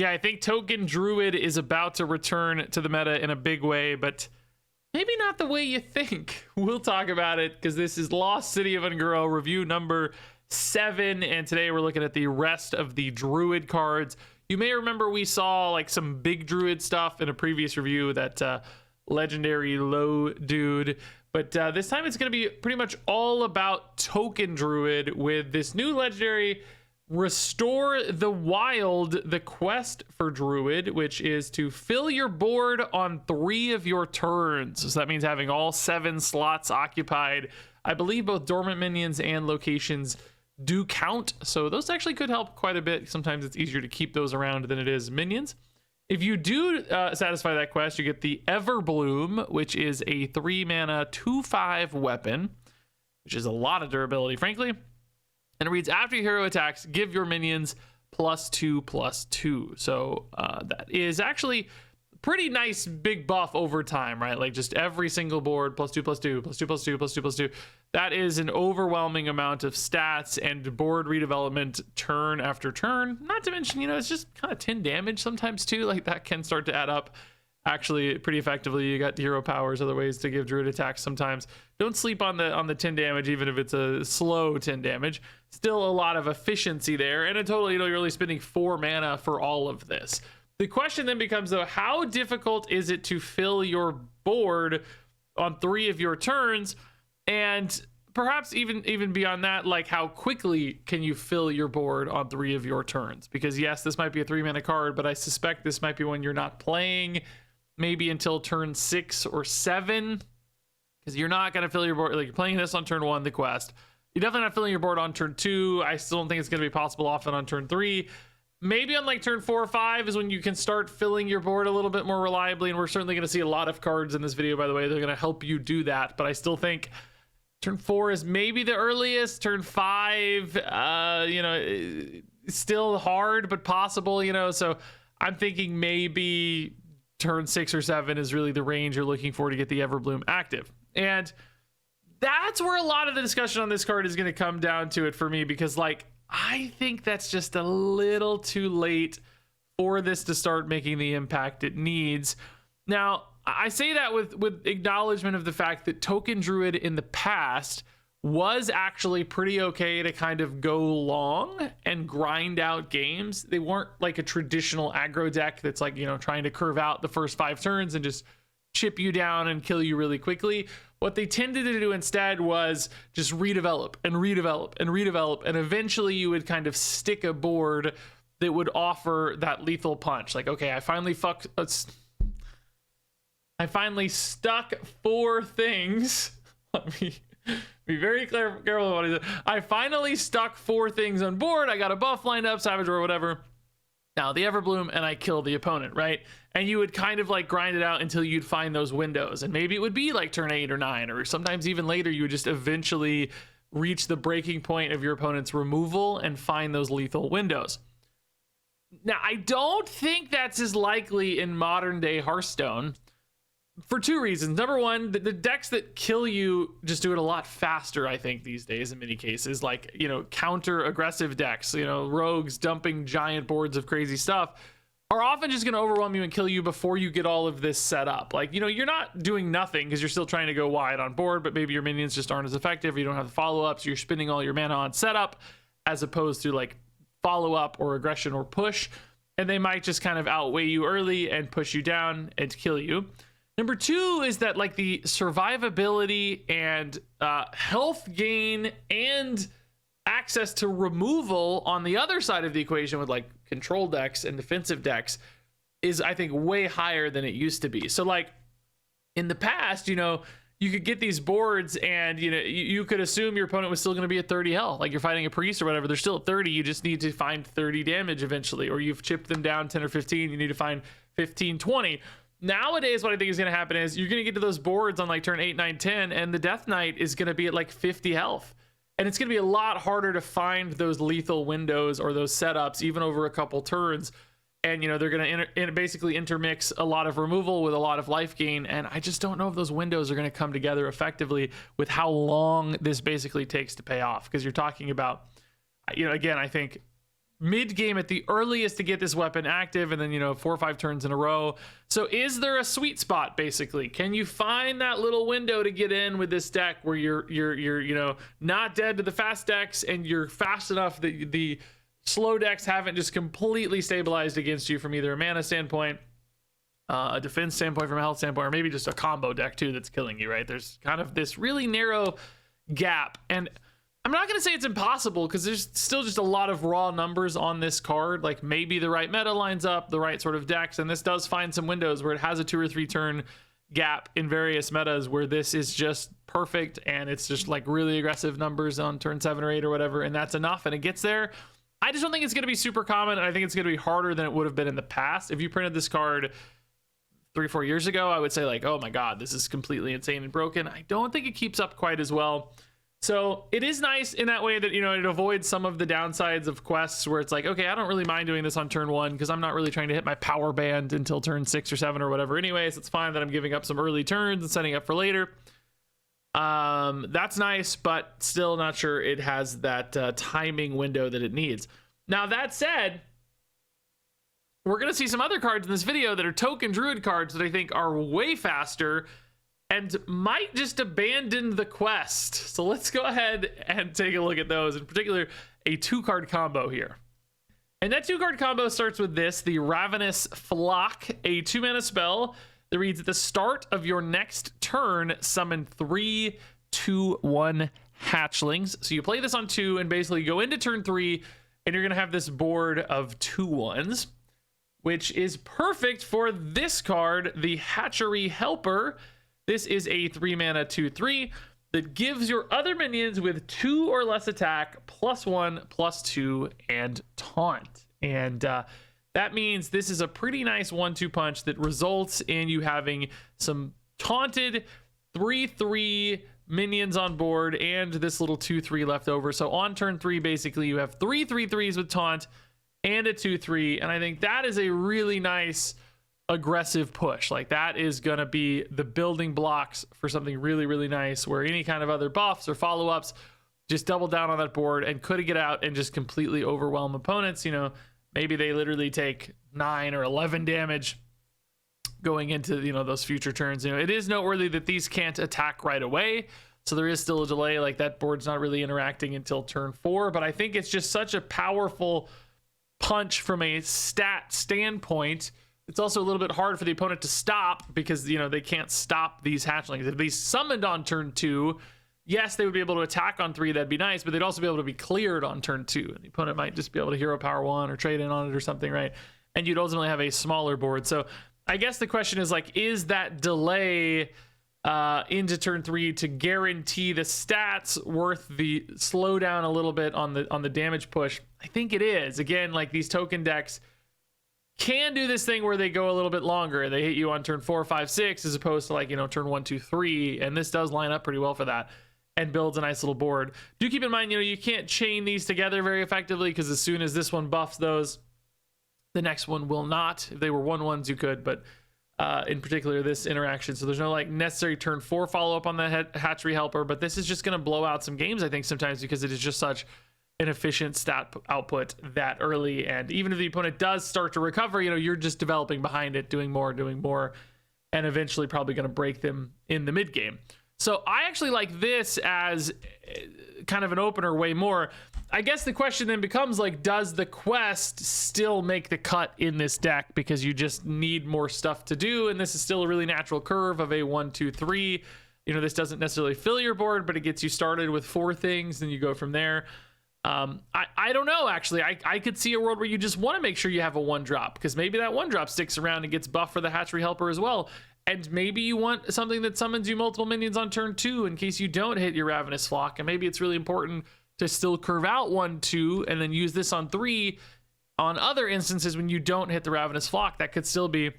Yeah, I think Token Druid is about to return to the meta in a big way, but maybe not the way you think. We'll talk about it because this is Lost City of Ungoro review number 7, and today we're looking at the rest of the Druid cards. You may remember we saw like some big Druid stuff in a previous review, that legendary low dude, but this time it's going to be pretty much all about Token Druid with this new legendary Restore the Wild, the quest for Druid, which is to fill your board on 3 of your turns. So that means having all 7 slots occupied. I believe both dormant minions and locations do count, so those actually could help quite a bit. Sometimes it's easier to keep those around than it is minions. If you do satisfy that quest, you get the Everbloom, which is a 3 mana 2/5 weapon, which is a lot of durability, frankly. And it reads, after your hero attacks, give your minions +2/+2. So that is actually pretty nice big buff over time, right? Like just every single board +2/+2, +2/+2, +2/+2. That is an overwhelming amount of stats and board redevelopment turn after turn. Not to mention, it's just kind of 10 damage sometimes too. Like that can start to add up actually pretty effectively. You got hero powers, other ways to give Druid attacks sometimes. Don't sleep on the 10 damage, even if it's a slow 10 damage. Still a lot of efficiency there. And in total, you're really spending 4 mana for all of this. The question then becomes, though, how difficult is it to fill your board on 3 of your turns? And perhaps even beyond that, like how quickly can you fill your board on 3 of your turns? Because yes, this might be a 3 mana card, but I suspect this might be when you're not playing, maybe until turn 6 or 7, because you're not going to fill your board. Like you're playing this on turn 1, the quest. You're definitely not filling your board on turn 2. I still don't think it's going to be possible often on turn 3. Maybe on like turn 4 or 5 is when you can start filling your board a little bit more reliably, and we're certainly going to see a lot of cards in this video, by the way. They're going to help you do that, but I still think turn 4 is maybe the earliest. Turn 5, still hard, but possible, so I'm thinking maybe turn 6 or 7 is really the range you're looking for to get the Everbloom active. And that's where a lot of the discussion on this card is going to come down to it for me, because like I think that's just a little too late for this to start making the impact it needs. Now, I say that with acknowledgement of the fact that Token Druid in the past was actually pretty okay to kind of go long and grind out games. They weren't like a traditional aggro deck that's like, trying to curve out the first 5 turns and just chip you down and kill you really quickly. What they tended to do instead was just redevelop and redevelop and redevelop, and eventually you would kind of stick a board that would offer that lethal punch. Like, okay, I finally stuck 4 things. Let me be very careful about it. I finally stuck 4 things on board. I got a buff lined up, Savage or whatever. Now the Everbloom, and I kill the opponent, right? And you would kind of like grind it out until you'd find those windows, and maybe it would be like turn 8 or 9, or sometimes even later you would just eventually reach the breaking point of your opponent's removal and find those lethal windows. Now I don't think that's as likely in modern day Hearthstone for 2 reasons. Number one, the decks that kill you just do it a lot faster, I think, these days in many cases. Like, counter aggressive decks, rogues dumping giant boards of crazy stuff are often just going to overwhelm you and kill you before you get all of this set up. Like, you're not doing nothing because you're still trying to go wide on board, but maybe your minions just aren't as effective, or you don't have the follow-up, so you're spending all your mana on setup as opposed to like follow-up or aggression or push, and they might just kind of outweigh you early and push you down and kill you. Number 2 is that like the survivability and health gain and access to removal on the other side of the equation with like control decks and defensive decks is, I think, way higher than it used to be. So like in the past, you could get these boards and you could assume your opponent was still going to be at 30 health. Like you're fighting a priest or whatever, they're still at 30. You just need to find 30 damage eventually, or you've chipped them down 10 or 15. You need to find 15, 20. Nowadays, what I think is going to happen is you're going to get to those boards on like turn 8, 9, 10, and the Death Knight is going to be at like 50 health. And it's going to be a lot harder to find those lethal windows or those setups, even over a couple turns. And, they're going to basically intermix a lot of removal with a lot of life gain. And I just don't know if those windows are going to come together effectively with how long this basically takes to pay off. Because you're talking about, again, I think mid game at the earliest to get this weapon active, and then, you know, 4 or 5 turns in a row. So is there a sweet spot? Basically, can you find that little window to get in with this deck where you're you know, not dead to the fast decks, and you're fast enough that the slow decks haven't just completely stabilized against you from either a mana standpoint, a defense standpoint, from a health standpoint, or maybe just a combo deck too that's killing you, right? There's kind of this really narrow gap, and I'm not going to say it's impossible, because there's still just a lot of raw numbers on this card. Like, maybe the right meta lines up, the right sort of decks, and this does find some windows where it has a 2 or 3 turn gap in various metas where this is just perfect, and it's just like really aggressive numbers on turn 7 or 8 or whatever, and that's enough, and it gets there. I just don't think it's going to be super common, and I think it's going to be harder than it would have been in the past. If you printed this card 3 or 4 years ago, I would say like, oh my god, this is completely insane and broken. I don't think it keeps up quite as well. So it is nice in that way that, you know, it avoids some of the downsides of quests where it's like, okay, I don't really mind doing this on turn 1 because I'm not really trying to hit my power band until turn 6 or 7 or whatever anyways. It's fine that I'm giving up some early turns and setting up for later. That's nice, but still not sure it has that timing window that it needs. Now, that said, we're going to see some other cards in this video that are token Druid cards that I think are way faster and might just abandon the quest. So let's go ahead and take a look at those, in particular a 2-card combo here. And that 2-card combo starts with this, the Ravenous Flock, a 2-mana spell that reads, at the start of your next turn, summon 3 2/1 hatchlings. So you play this on 2 and basically go into turn 3, and you're going to have this board of 2/1s, which is perfect for this card, the Hatchery Helper. This is a 3-mana 2/3 that gives your other minions with 2 or less attack, +1, +2, and taunt. And that means this is a pretty nice 1-2 punch that results in you having some taunted 3/3 minions on board and this little 2/3 left over. So on turn 3, basically, you have 3 3/3s with taunt and a 2/3. And I think that is a really nice aggressive push. Like, that is gonna be the building blocks for something really, really nice, where any kind of other buffs or follow-ups just double down on that board and could get out and just completely overwhelm opponents. You know, maybe they literally take 9 or 11 damage going into, you know, those future turns. You know, it is noteworthy that these can't attack right away, so there is still a delay. Like, that board's not really interacting until turn 4, but I think it's just such a powerful punch from a stat standpoint. It's also a little bit hard for the opponent to stop because, you know, they can't stop these hatchlings. If they summoned on turn 2, yes, they would be able to attack on 3. That'd be nice, but they'd also be able to be cleared on turn 2. And the opponent might just be able to hero power 1 or trade in on it or something, right? And you'd ultimately have a smaller board. So I guess the question is, like, is that delay into turn 3 to guarantee the stats worth the slowdown a little bit on the damage push? I think it is. Again, like, these token decks can do this thing where they go a little bit longer. They hit you on turn 4, 5, 6 as opposed to, like, you know, turn 1, 2, 3, and this does line up pretty well for that and builds a nice little board. Do keep in mind, you know, you can't chain these together very effectively, because as soon as this one buffs those, the next one will not. If they were 1/1s, you could, but in particular this interaction, so there's no like necessary turn 4 follow-up on the Hatchery Helper, but this is just going to blow out some games, I think, sometimes, because it is just such an efficient stat output that early. And even if the opponent does start to recover, you know, you're just developing behind it, doing more, and eventually probably going to break them in the mid game. So I actually like this as kind of an opener way more. I guess the question then becomes, like, does the quest still make the cut in this deck, because you just need more stuff to do, and this is still a really natural curve of a 1, 2, 3. You know, this doesn't necessarily fill your board, but it gets you started with 4 things, and you go from there. I don't know, actually. I could see a world where you just want to make sure you have a 1-drop, because maybe that 1-drop sticks around and gets buffed for the Hatchery Helper as well. And maybe you want something that summons you multiple minions on turn 2 in case you don't hit your Ravenous Flock. And maybe it's really important to still curve out 1, 2, and then use this on 3 on other instances when you don't hit the Ravenous Flock. That could still be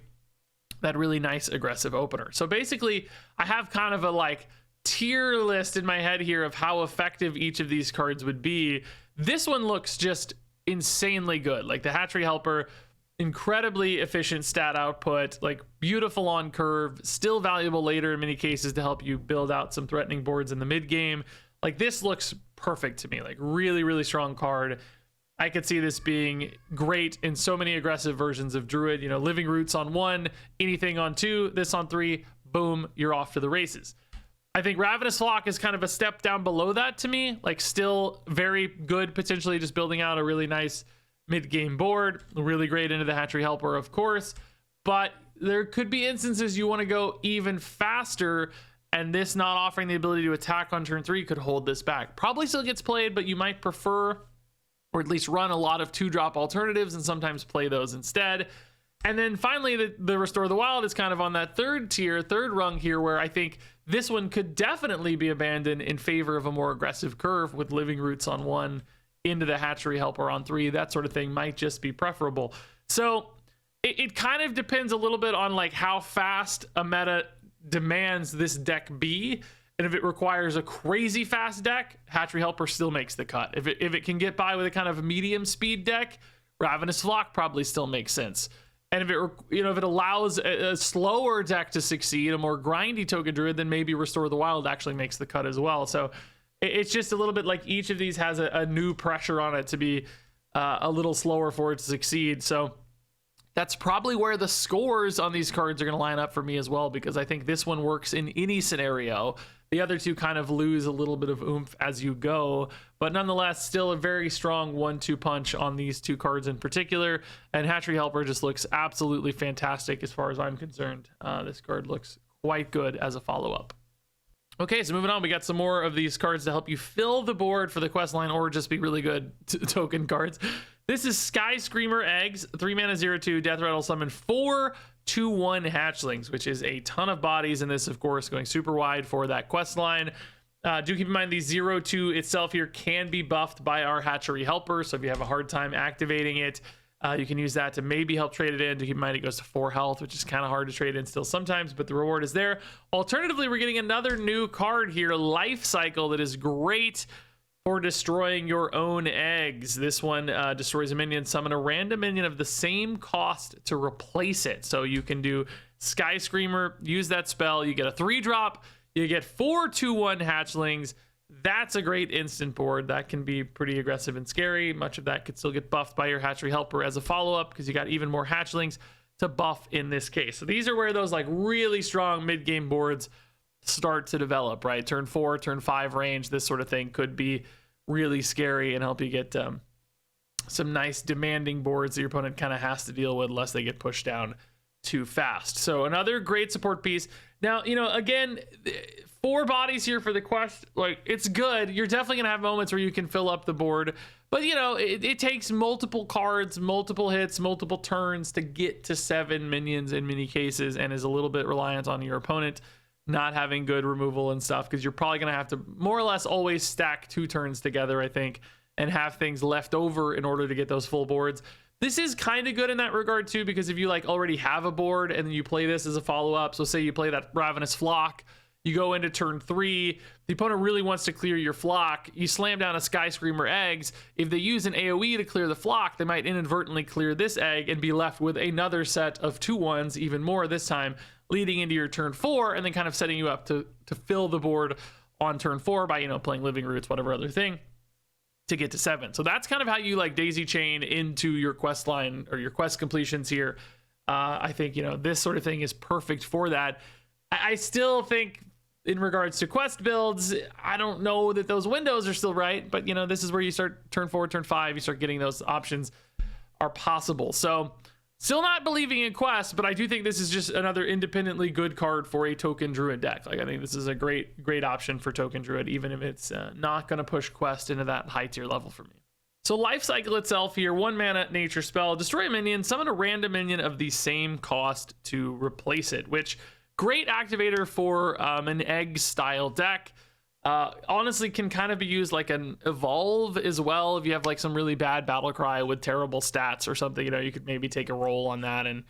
that really nice aggressive opener. So basically, I have kind of a like tier list in my head here of how effective each of these cards would be. This one looks just insanely good. Like the Hatchery Helper, incredibly efficient stat output, like beautiful on curve, still valuable later in many cases to help you build out some threatening boards in the mid game. Like, this looks perfect to me, like really, really strong card. I could see this being great in so many aggressive versions of Druid. You know, Living Roots on 1, anything on 2, this on 3, boom, you're off to the races. I think Ravenous Flock is kind of a step down below that to me, like still very good, potentially just building out a really nice mid-game board, really great into the Hatchery Helper, of course, but there could be instances you want to go even faster, and this not offering the ability to attack on turn 3 could hold this back. Probably still gets played, but you might prefer, or at least run a lot of 2-drop alternatives and sometimes play those instead. And then finally, the Restore the Wild is kind of on that third rung here, where I think this one could definitely be abandoned in favor of a more aggressive curve with Living Roots on 1, into the Hatchery Helper on 3. That sort of thing might just be preferable. So it kind of depends a little bit on like how fast a meta demands this deck be. And if it requires a crazy fast deck, Hatchery Helper still makes the cut. If it can get by with a kind of medium speed deck, Ravenous Flock probably still makes sense. And if it allows a slower deck to succeed, a more grindy token Druid, then maybe Restore the Wild actually makes the cut as well. So it's just a little bit like each of these has a new pressure on it to be a little slower for it to succeed. So that's probably where the scores on these cards are going to line up for me as well, because I think this one works in any scenario. The other two kind of lose a little bit of oomph as you go, but nonetheless, still a very strong 1-2 punch on these two cards in particular. And Hatchery Helper just looks absolutely fantastic as far as I'm concerned. This card looks quite good as a follow-up. Okay, so moving on, we got some more of these cards to help you fill the board for the quest line or just be really good token cards. This is Skyscreamer Eggs, 3 mana 0/2, Death Rattle summon 4 2/1 hatchlings, which is a ton of bodies in this, of course, going super wide for that quest line. Do keep in mind the 0/2 itself here can be buffed by our Hatchery Helper, so if you have a hard time activating it, you can use that to maybe help trade it in. To keep in mind, it goes to 4 health, which is kind of hard to trade in still sometimes, but the reward is there. Alternatively, we're getting another new card here, Life Cycle, that is great for destroying your own eggs. This one destroys a minion, summon a random minion of the same cost to replace it. So you can do Skyscreamer, use that spell, you get a 3-drop, you get 4 2/1 hatchlings. That's a great instant board. That can be pretty aggressive and scary. Much of that could still get buffed by your Hatchery Helper as a follow-up, because you got even more hatchlings to buff in this case. So these are where those like really strong mid-game boards start to develop, right? Turn 4, turn 5 range, this sort of thing could be really scary and help you get some nice demanding boards that your opponent kind of has to deal with unless they get pushed down too fast. So another great support piece. Now, you know, again, 4 bodies here for the quest, like, it's good. You're definitely gonna have moments where you can fill up the board, but you know, it takes multiple cards, multiple hits, multiple turns to get to 7 minions in many cases, and is a little bit reliant on your opponent not having good removal and stuff, because you're probably gonna have to more or less always stack 2 turns together, I think, and have things left over in order to get those full boards. This is kind of good in that regard too, because if you like already have a board and then you play this as a follow-up, so say you play that Ravenous Flock, you go into turn 3, the opponent really wants to clear your flock, you slam down a Skyscreamer Eggs. If they use an AoE to clear the flock, they might inadvertently clear this egg and be left with another set of 2/1s, even more this time, leading into your turn 4, and then kind of setting you up to fill the board on turn 4 by, you know, playing Living Roots, whatever other thing, to get to 7. So that's kind of how you like daisy chain into your quest line or your quest completions here. I think, you know, this sort of thing is perfect for that. I still think in regards to quest builds, I don't know that those windows are still right, but you know, this is where you start turn 4, turn 5, you start getting those options are possible. So still not believing in quest, but I do think this is just another independently good card for a token Druid deck. Like, I think this is a great option for token Druid, even if it's not going to push quest into that high tier level for me. So Life Cycle itself here, 1 mana nature spell, destroy a minion, summon a random minion of the same cost to replace it, which great activator for an egg style deck. Honestly can kind of be used like an evolve as well. If you have like some really bad battle cry with terrible stats or something, you know, you could maybe take a roll on that and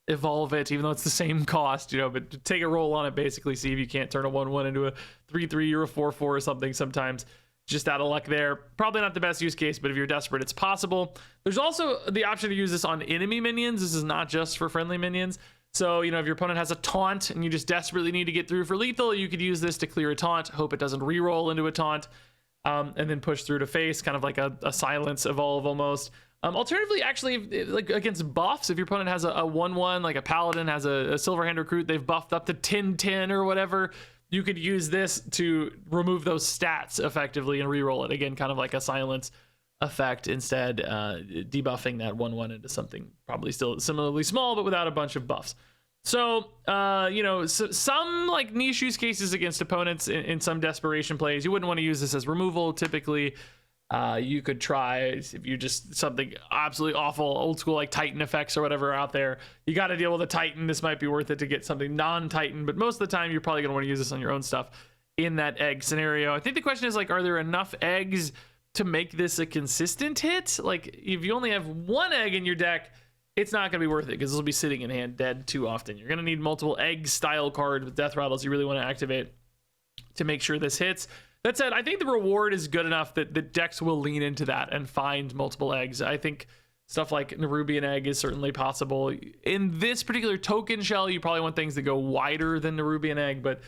evolve it, even though it's the same cost, you know, but take a roll on it, basically see if you can't turn a 1/1 into a 3/3 or a 4/4 or something sometimes. Just out of luck there. Probably not the best use case, but if you're desperate, it's possible. There's also the option to use this on enemy minions. This is not just for friendly minions. So, you know, if your opponent has a taunt and you just desperately need to get through for lethal, you could use this to clear a taunt. Hope it doesn't reroll into a taunt. and then push through to face, kind of like a silence evolve almost. Alternatively, actually, like against buffs, if your opponent has a 1/1, like a paladin has a Silverhand recruit, they've buffed up to 10/10 or whatever, you could use this to remove those stats effectively and reroll it. Again, kind of like a silence effect instead, debuffing that 1/1 into something probably still similarly small, but without a bunch of buffs. So, some like niche use cases against opponents in some desperation plays, you wouldn't want to use this as removal typically. You could try, if you just something absolutely awful, old school like Titan effects or whatever out there, you got to deal with a Titan. This might be worth it to get something non-Titan, but most of the time you're probably going to want to use this on your own stuff in that egg scenario. I think the question is like, are there enough eggs to make this a consistent hit? Like if you only have one egg in your deck, it's not going to be worth it because this will be sitting in hand dead too often. You're going to need multiple egg style cards with death rattles you really want to activate to make sure this hits. That said, I think the reward is good enough that the decks will lean into that and find multiple eggs. I think stuff like Nerubian Egg is certainly possible. In this particular token shell, you probably want things that go wider than Nerubian Egg, but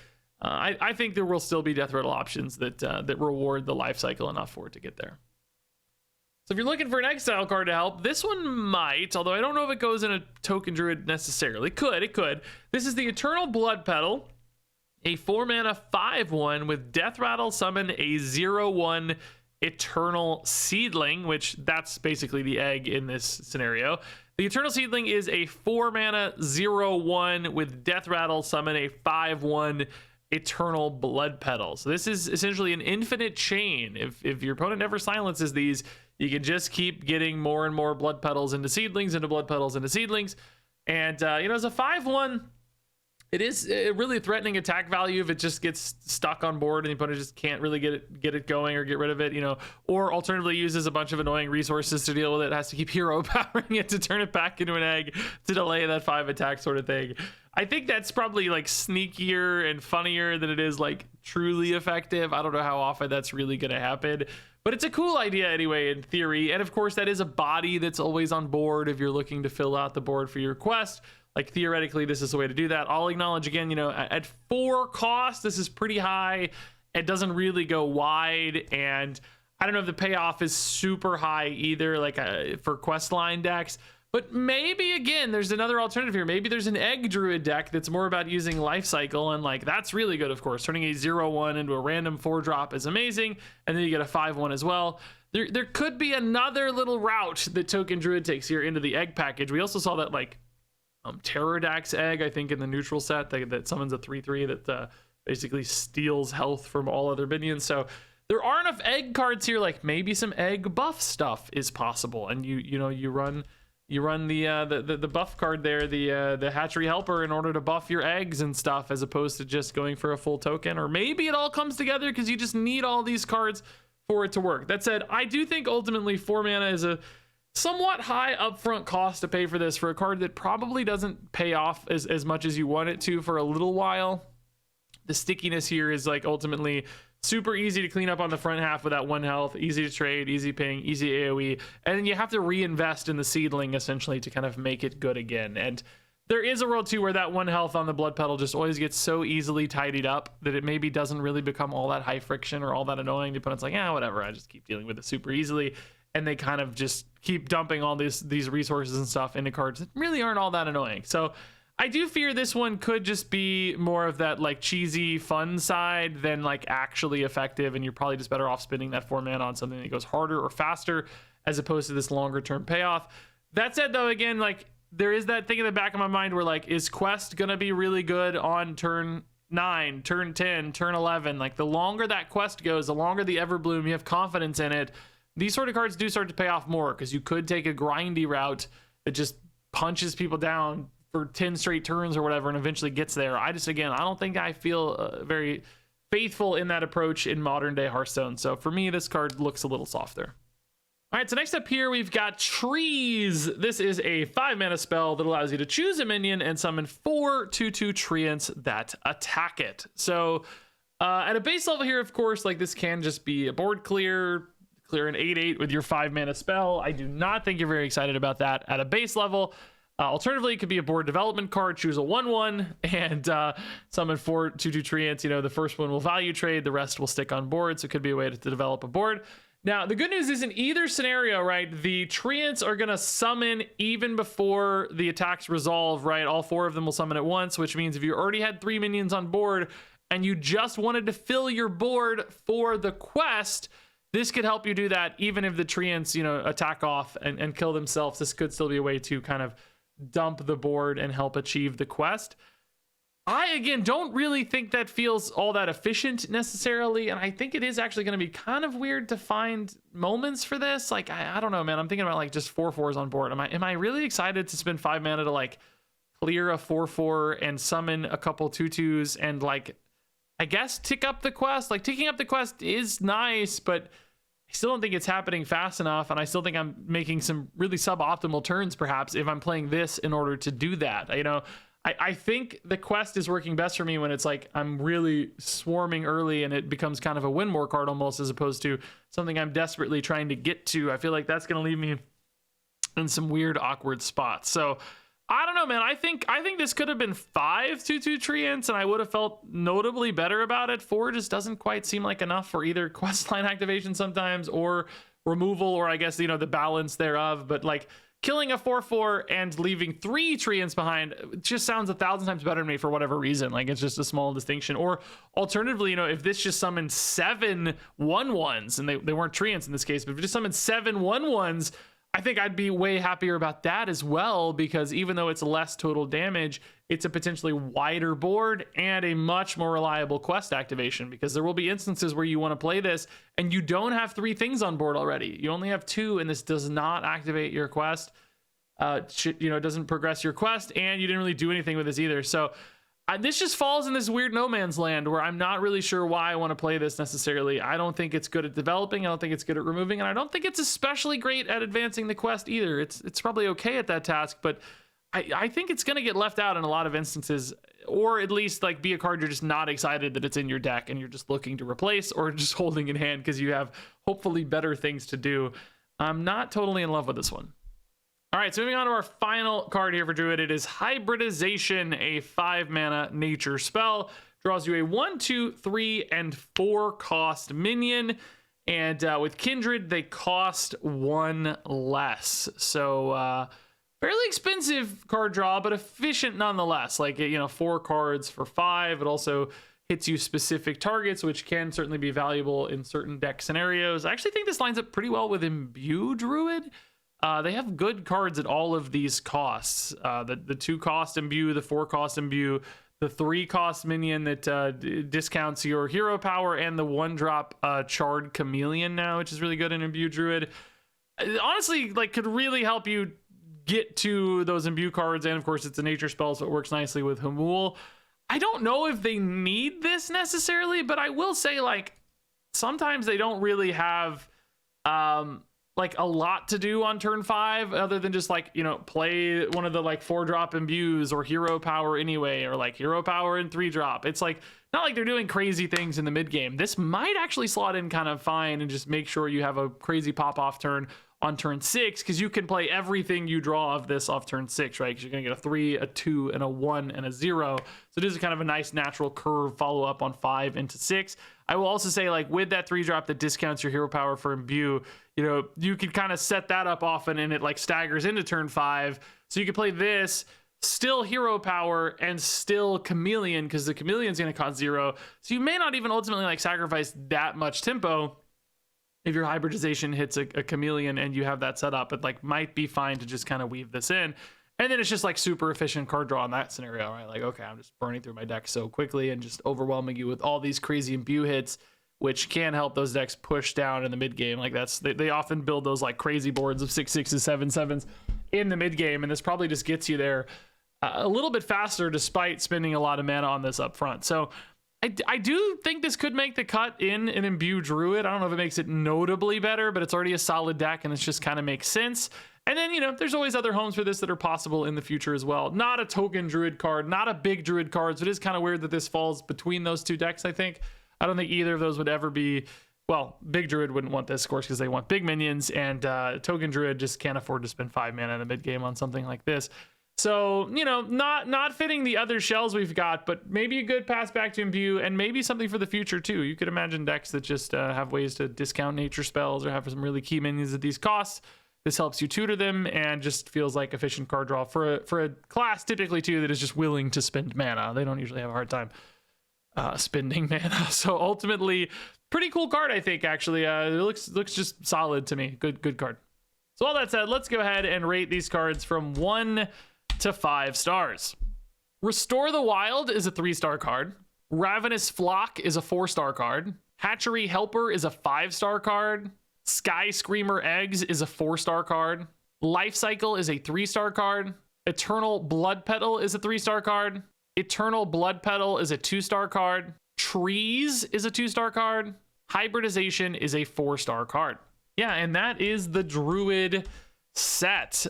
I think there will still be death rattle options that reward the life cycle enough for it to get there. So if you're looking for an egg style card to help, this one might, although I don't know if it goes in a token druid necessarily. It could. This is the Eternal Blood Petal. A 4-mana 5/1 with Death Rattle summon a 0/1 Eternal Seedling, which that's basically the egg in this scenario. The Eternal Seedling is a 4-mana 0/1 with Death Rattle summon a 5/1 Eternal Blood Petal. So this is essentially an infinite chain. If your opponent never silences these, you can just keep getting more and more Blood Petals into Seedlings, into Blood Petals, into Seedlings. And, as a 5/1, it is a really threatening attack value if it just gets stuck on board and the opponent just can't really get it going or get rid of it, or alternatively uses a bunch of annoying resources to deal with it, has to keep hero powering it to turn it back into an egg to delay that 5 attack sort of thing. I think that's probably like sneakier and funnier than it is like truly effective. I don't know how often that's really going to happen, but it's a cool idea anyway, in theory. And of course, that is a body that's always on board if you're looking to fill out the board for your quest. Like theoretically, this is the way to do that. I'll acknowledge again, at 4 cost, this is pretty high. It doesn't really go wide, and I don't know if the payoff is super high either, like for quest line decks. But maybe again, there's another alternative here. Maybe there's an egg druid deck that's more about using life cycle, and like that's really good. Of course, turning a 0/1 into a random 4-drop is amazing, and then you get a 5/1 as well. There could be another little route that token druid takes here into the egg package. We also saw that like Terrordax egg, I think, in the neutral set that summons a 3/3 that basically steals health from all other minions. So there are enough egg cards here, like maybe some egg buff stuff is possible, and you run the buff card there, the hatchery helper, in order to buff your eggs and stuff, as opposed to just going for a full token. Or maybe it all comes together because you just need all these cards for it to work. That said, I do think ultimately 4 mana is a somewhat high upfront cost to pay for this, for a card that probably doesn't pay off as much as you want it to for a little while. The stickiness here is like ultimately super easy to clean up on the front half with that 1 health, easy to trade, easy ping, easy AoE, and then you have to reinvest in the seedling essentially to kind of make it good again. And there is a world too where that 1 health on the blood petal just always gets so easily tidied up that it maybe doesn't really become all that high friction or all that annoying. The opponent's like, whatever, I just keep dealing with it super easily. And they kind of just keep dumping all these resources and stuff into cards that really aren't all that annoying. So I do fear this one could just be more of that like cheesy fun side than like actually effective, and you're probably just better off spending that 4 mana on something that goes harder or faster as opposed to this longer term payoff. That said though, again, like there is that thing in the back of my mind where like, is quest gonna be really good on turn 9, turn 10, turn 11? Like the longer that quest goes, the longer the Everbloom, you have confidence in it, these sort of cards do start to pay off more, because you could take a grindy route that just punches people down for 10 straight turns or whatever and eventually gets there. I don't think I feel very faithful in that approach in modern day Hearthstone. So for me, this card looks a little soft there. All right, so next up here, we've got Trees. This is a 5 mana spell that allows you to choose a minion and summon 4 2/2 treants that attack it. So at a base level here, of course, like this can just be a board clear an 8/8 with your 5 mana spell. I do not think you're very excited about that at a base level. Alternatively, it could be a board development card. Choose a 1/1 and summon 4 2/2 treants. You know, the first one will value trade, the rest will stick on board. So it could be a way to develop a board. Now, the good news is in either scenario, right, the treants are going to summon even before the attacks resolve, right? All 4 of them will summon at once, which means if you already had 3 minions on board and you just wanted to fill your board for the quest, this could help you do that even if the treants, you know, attack off and kill themselves. This could still be a way to kind of dump the board and help achieve the quest. I, again, don't really think that feels all that efficient necessarily, and I think it is actually going to be kind of weird to find moments for this. Like, I don't know, man. I'm thinking about, like, just 4/4s on board. Am I really excited to spend 5 mana to, like, clear a 4/4 and summon a couple 2/2s and, like, I guess tick up the quest? Like, ticking up the quest is nice, but I still don't think it's happening fast enough, and I still think I'm making some really suboptimal turns, perhaps, if I'm playing this in order to do that. You know, I think the quest is working best for me when it's like I'm really swarming early and it becomes kind of a win more card almost, as opposed to something I'm desperately trying to get to. I feel like that's going to leave me in some weird, awkward spots. So I don't know, man. I think this could have been 5 2/2 treants, and I would have felt notably better about it. 4 just doesn't quite seem like enough for either questline activation sometimes or removal, or I guess, you know, the balance thereof. But like, killing a 4/4 and leaving 3 treants behind just sounds 1,000 times better to me for whatever reason. Like, it's just a small distinction. Or alternatively, you know, if this just summoned 7 1/1s, and they weren't treants in this case, but if it just summoned 7 1/1s, I think I'd be way happier about that as well, because even though it's less total damage, it's a potentially wider board and a much more reliable quest activation, because there will be instances where you want to play this and you don't have 3 things on board already. You only have 2, and this does not activate your quest. You know, it doesn't progress your quest, and you didn't really do anything with this either. So this just falls in this weird no man's land where I'm not really sure why I want to play this necessarily. I don't think it's good at developing. I don't think it's good at removing, and I don't think it's especially great at advancing the quest either. It's probably okay at that task, but I think it's going to get left out in a lot of instances, or at least like be a card you're just not excited that it's in your deck and you're just looking to replace, or just holding in hand because you have hopefully better things to do. I'm not totally in love with this one. All right, so moving on to our final card here for Druid, it is Hybridization, a 5 mana nature spell. Draws you a 1, 2, 3, and 4 cost minion. And with Kindred, they cost 1 less. So fairly expensive card draw, but efficient nonetheless. Like, you know, 4 cards for 5. It also hits you specific targets, which can certainly be valuable in certain deck scenarios. I actually think this lines up pretty well with Imbue Druid. They have good cards at all of these costs. The 2 cost Imbue, the 4 cost Imbue, the 3 cost minion that discounts your hero power, and the 1-drop Charred Chameleon now, which is really good in Imbue Druid. Honestly, like, could really help you get to those Imbue cards, and of course it's a nature spell, so it works nicely with Hamul. I don't know if they need this necessarily, but I will say, like, sometimes they don't really have like a lot to do on turn 5 other than just, like, you know, play one of the like 4-drop imbues or hero power anyway, or like hero power and 3-drop. It's like not like they're doing crazy things in the mid game. This might actually slot in kind of fine and just make sure you have a crazy pop off turn on turn 6, because you can play everything you draw of this off turn 6, right? Because you're gonna get a 3, a 2, and a 1, and a 0. So it is kind of a nice natural curve follow up on 5 into 6. I will also say, like, with that 3-drop that discounts your hero power for Imbue, you know, you can kind of set that up often, and it like staggers into turn 5. So you can play this, still hero power, and still Chameleon, because the Chameleon's going to cost 0. So you may not even ultimately like sacrifice that much tempo if your hybridization hits a Chameleon and you have that set up. It like might be fine to just kind of weave this in. And then it's just like super efficient card draw in that scenario, right? Like, okay, I'm just burning through my deck so quickly and just overwhelming you with all these crazy Imbue hits, which can help those decks push down in the mid game. Like, that's they often build those like crazy boards of 6/6s, 7/7s in the mid game, and this probably just gets you there a little bit faster despite spending a lot of mana on this up front. So I do think this could make the cut in an Imbue Druid. I don't know if it makes it notably better, but it's already a solid deck, and it just kind of makes sense. And then, you know, there's always other homes for this that are possible in the future as well. Not a token Druid card, not a big Druid card, so it is kind of weird that this falls between those 2 decks, I think. I don't think either of those would ever be... Well, big Druid wouldn't want this, of course, because they want big minions, and token Druid just can't afford to spend 5 mana in the mid game on something like this. So, you know, not fitting the other shells we've got, but maybe a good pass back to imbue, and maybe something for the future too. You could imagine decks that just have ways to discount nature spells or have some really key minions at these costs. This helps you tutor them and just feels like efficient card draw for a class typically too that is just willing to spend mana. They don't usually have a hard time spending mana. So ultimately, pretty cool card, I think. Actually, it looks just solid to me. Good card. So all that said, let's go ahead and rate these cards from 1 to 5 stars. Restore the Wild is a 3-star card. Ravenous Flock is a 4-star card. Hatchery Helper is a 5-star card. Skyscreamer Eggs is a 4-star card. Life Cycle is a 3-star card. Eternal Blood Petal is a 3-star card. Eternal Blood Petal is a 2-star card. Trees is a 2-star card. Hybridization is a 4-star card. Yeah, and that is the Druid set.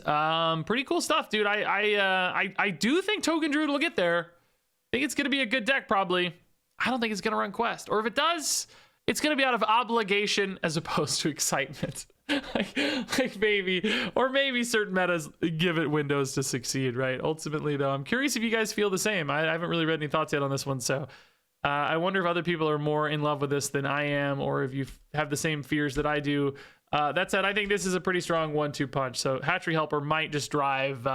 Pretty cool stuff, dude. I do think Token Druid will get there. I think it's gonna be a good deck, probably. I don't think it's gonna run Quest, or if it does, it's gonna be out of obligation as opposed to excitement. like maybe certain metas give it windows to succeed, right? Ultimately, though, I'm curious if you guys feel the same. I haven't really read any thoughts yet on this one, so I wonder if other people are more in love with this than I am, or if you have the same fears that I do. That said, I think this is a pretty strong 1-2 punch. So Hatchery Helper might just drive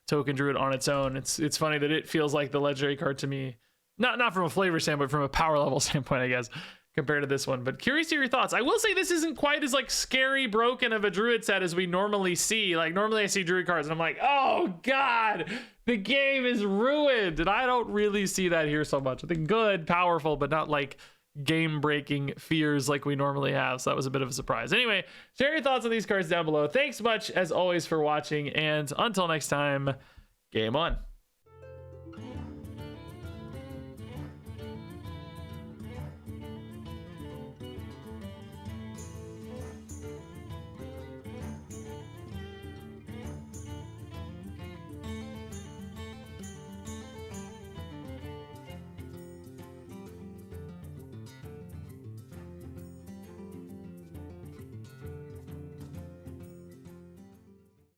Token Druid on its own. It's funny that it feels like the legendary card to me, not from a flavor standpoint, from a power level standpoint, I guess, compared to this one. But curious to hear your thoughts. I will say this isn't quite as like scary broken of a Druid set as we normally see. Like normally I see Druid cards and I'm like, oh god, the game is ruined. And I don't really see that here so much. I think good, powerful, but not like game-breaking fears like we normally have. So that was a bit of a surprise. Anyway, share your thoughts on these cards down below. Thanks much as always for watching, and until next time, game on.